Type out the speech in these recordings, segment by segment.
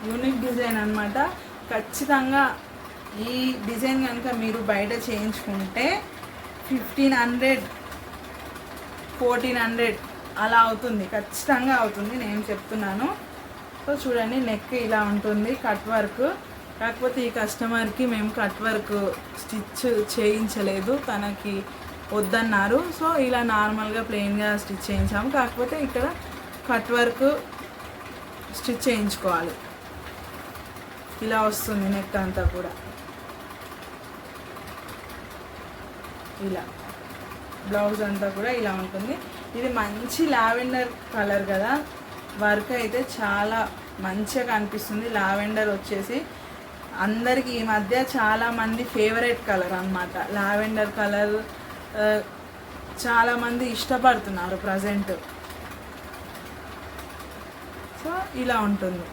Unique design అన్నమాట. ఖచ్చితంగా ఈ డిజైన్ కనుక మీరు బయట చేయించుకుంటే 1500 1400 అలా అవుతుంది, ఖచ్చితంగా అవుతుంది, నేను చెప్తున్నాను. సో చూడండి, నెక్ ఇలా ఉంటుంది, కట్ వర్క్. కాకపోతే ఈ కస్టమర్కి మేము కట్ వర్క్ స్టిచ్ చేయించలేదు, తనకి వద్దన్నారు. సో ఇలా నార్మల్గా ప్లెయిన్గా స్టిచ్ చేయించాము. కాకపోతే ఇక్కడ కట్ వర్క్ స్టిచ్ చేయించుకోవాలి. ఇలా వస్తుంది నెక్ అంతా కూడా. ఇలా బ్లౌజ్ అంతా కూడా ఇలా ఉంటుంది. ఇది మంచి లావెండర్ కలర్ కదా, వర్క్ అయితే చాలా మంచిగా కనిపిస్తుంది. లావెండర్ వచ్చేసి అందరికి ఈ మధ్య చాలామంది ఫేవరెట్ కలర్ అన్నమాట. లావెండర్ కలర్ చాలామంది ఇష్టపడుతున్నారు ప్రజెంట్. సో ఇలా ఉంటుంది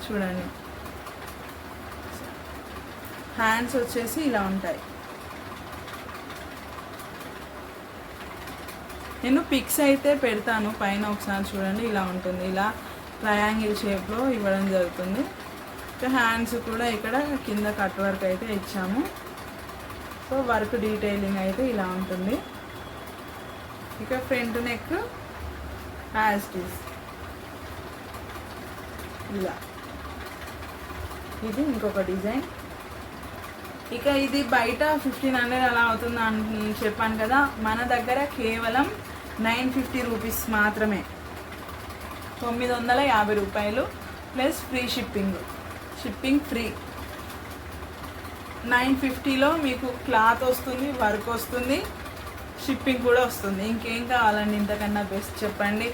చూడండి. హ్యాండ్స్ వచ్చేసి ఇలా ఉంటాయి. నేను పిక్స్ అయితే పెడతాను పైన, ఒకసారి చూడండి. ఇలా ఉంటుంది, ఇలా ట్రయాంగిల్ షేప్లో ఇవ్వడం జరుగుతుంది. ఇంకా హ్యాండ్స్ కూడా ఇక్కడ కింద కట్ వర్క్ అయితే ఇచ్చాము. సో వర్క్ డీటెయిలింగ్ అయితే ఇలా ఉంటుంది. ఇక front neck as it is ఇలా. ఇది ఇంకొక డిజైన్. ఇక ఇది బయట 1500 అలా అవుతుంది అని చెప్పాను కదా, మన దగ్గర కేవలం 950 రూపీస్ మాత్రమే. 950 రూపాయలు ప్లస్ ఫ్రీ షిప్పింగ్ ఫ్రీ. 950లో మీకు క్లాత్ వస్తుంది, వర్క్ వస్తుంది, షిప్పింగ్ కూడా వస్తుంది. ఇంకేం కావాలండి ఇంతకన్నా బెస్ట్ చెప్పండి.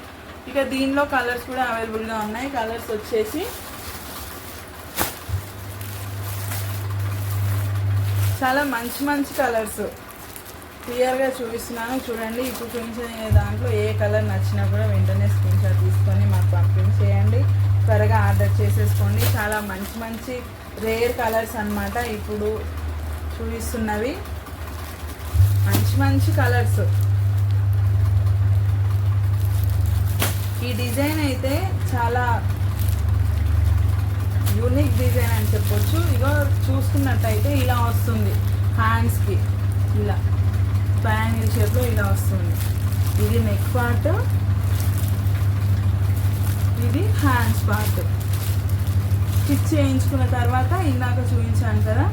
ఇక దీనిలో కలర్స్ కూడా అవైలబుల్గా ఉన్నాయి. కలర్స్ వచ్చేసి చాలా మంచి కలర్స్ క్లియర్గా చూపిస్తున్నాను చూడండి. ఇప్పుడు చూపించిన దాంట్లో ఏ కలర్ నచ్చినా కూడా వెంటనే స్క్రీన్ షాట్ తీసుకొని మాకు పంపించేయండి. త్వరగా ఆర్డర్ చేసేసుకోండి. చాలా మంచి రేర్ కలర్స్ అన్నమాట ఇప్పుడు చూపిస్తున్నవి. మంచి కలర్స్. ఈ డిజైన్ అయితే చాలా యూనిక్ డిజైన్ అని చెప్పొచ్చు. ఇగో చూసుకున్నట్టయితే ఇలా వస్తుంది హ్యాండ్స్కి, ఇలా ట్రయాంగిల్ షేప్లో ఇలా వస్తుంది. ఇది నెక్ పార్ట్, ఇది హ్యాండ్స్ పార్ట్. స్టిచ్ చేయించుకున్న తర్వాత ఇందాక చూపించాను కదా,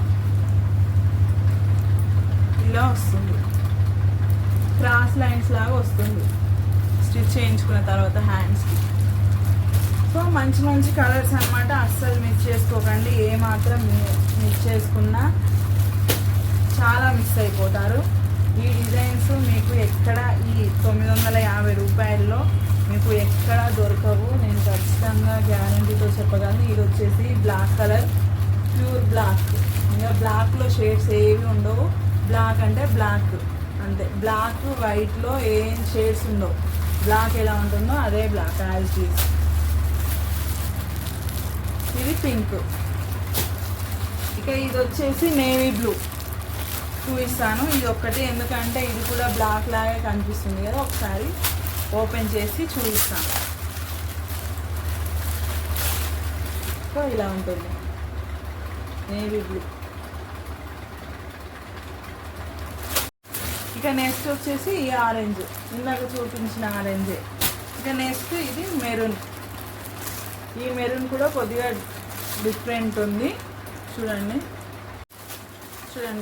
ఇలా వస్తుంది, క్రాస్ లైన్స్ లాగా వస్తుంది స్టిచ్ చేయించుకున్న తర్వాత హ్యాండ్స్కి. సో మంచి కలర్స్ అన్నమాట. అస్సలు మిస్ చేసుకోకండి. ఏ మాత్రం మిస్ చేసుకున్నా చాలా మిస్ అయిపోతారు. ఈ డిజైన్స్ మీకు ఎక్కడ ఈ 950 రూపాయల్లో మీకు ఎక్కడ దొరకవు, నేను ఖచ్చితంగా గ్యారంటీతో చెప్పగలను. ఇది వచ్చేసి బ్లాక్ కలర్, ప్యూర్ బ్లాక్. ఇంకా బ్లాక్లో షేడ్స్ ఏవి ఉండవు. బ్లాక్ అంటే బ్లాక్ అంతే. బ్లాక్ వైట్లో ఏం షేడ్స్ ఉండవు. బ్లాక్ ఎలా ఉంటుందో అదే బ్లాక్ యాజ్ ఇట్ ఈజ్. ఇది పింక్. ఇక ఇది వచ్చేసి నేవీ బ్లూ చూపిస్తాను. ఇది ఒక్కటి, ఎందుకంటే ఇది కూడా బ్లాక్ లాగే కనిపిస్తుంది కదా, ఒకసారి ఓపెన్ చేసి చూపిస్తాను. సో ఇలా ఉంటుంది నేవీ బ్లూ. ఇక నెక్స్ట్ వచ్చేసి ఈ ఆరెంజ్, ఇందాక చూపించిన ఆరెంజే. ఇక నెక్స్ట్ ఇది మెరూన్. ఈ మెరూన్ కూడా కొద్దిగా డిఫరెంట్ ఉంది చూడండి.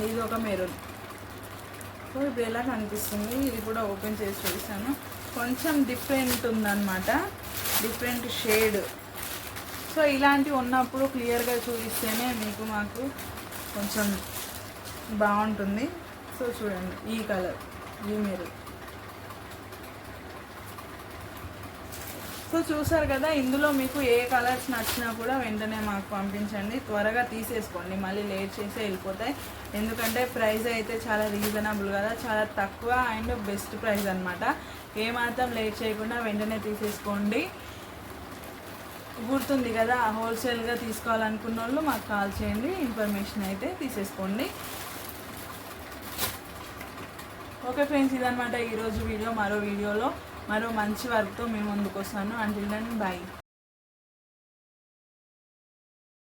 ఇది ఒక మెరూన్. సో ఇప్పుడు ఎలా కనిపిస్తుంది, ఇది కూడా ఓపెన్ చేసి చూపిస్తాను. కొంచెం డిఫరెంట్ ఉందన్నమాట, డిఫరెంట్ షేడ్. సో ఇలాంటివి ఉన్నప్పుడు క్లియర్గా చూపిస్తేనే మాకు కొంచెం బాగుంటుంది. సో చూడండి, ఈ కలర్, ఈ మెరూన్. సో చూసారు కదా, ఇందులో మీకు ఏ కలర్స్ నచ్చినా కూడా వెంటనే మాకు పంపించండి. త్వరగా తీసేసుకోండి, మళ్ళీ లేట్ చేసి వెళ్ళిపోతాయి. ఎందుకంటే ప్రైస్ అయితే చాలా రీజనబుల్ కదా, చాలా తక్కువ అండ్ బెస్ట్ ప్రైస్ అనమాట. ఏమాత్రం లేట్ చేయకుండా వెంటనే తీసేసుకోండి. గుర్తుంది కదా, హోల్సేల్గా తీసుకోవాలనుకున్న వాళ్ళు మాకు కాల్ చేయండి, ఇన్ఫర్మేషన్ అయితే తీసేసుకోండి. ఓకే ఫ్రెండ్స్, ఇదనమాట ఈరోజు వీడియో. మరో వీడియోలో మరో మంచి వర్క్తో మేము ముందుకు వస్తాను. Until then by.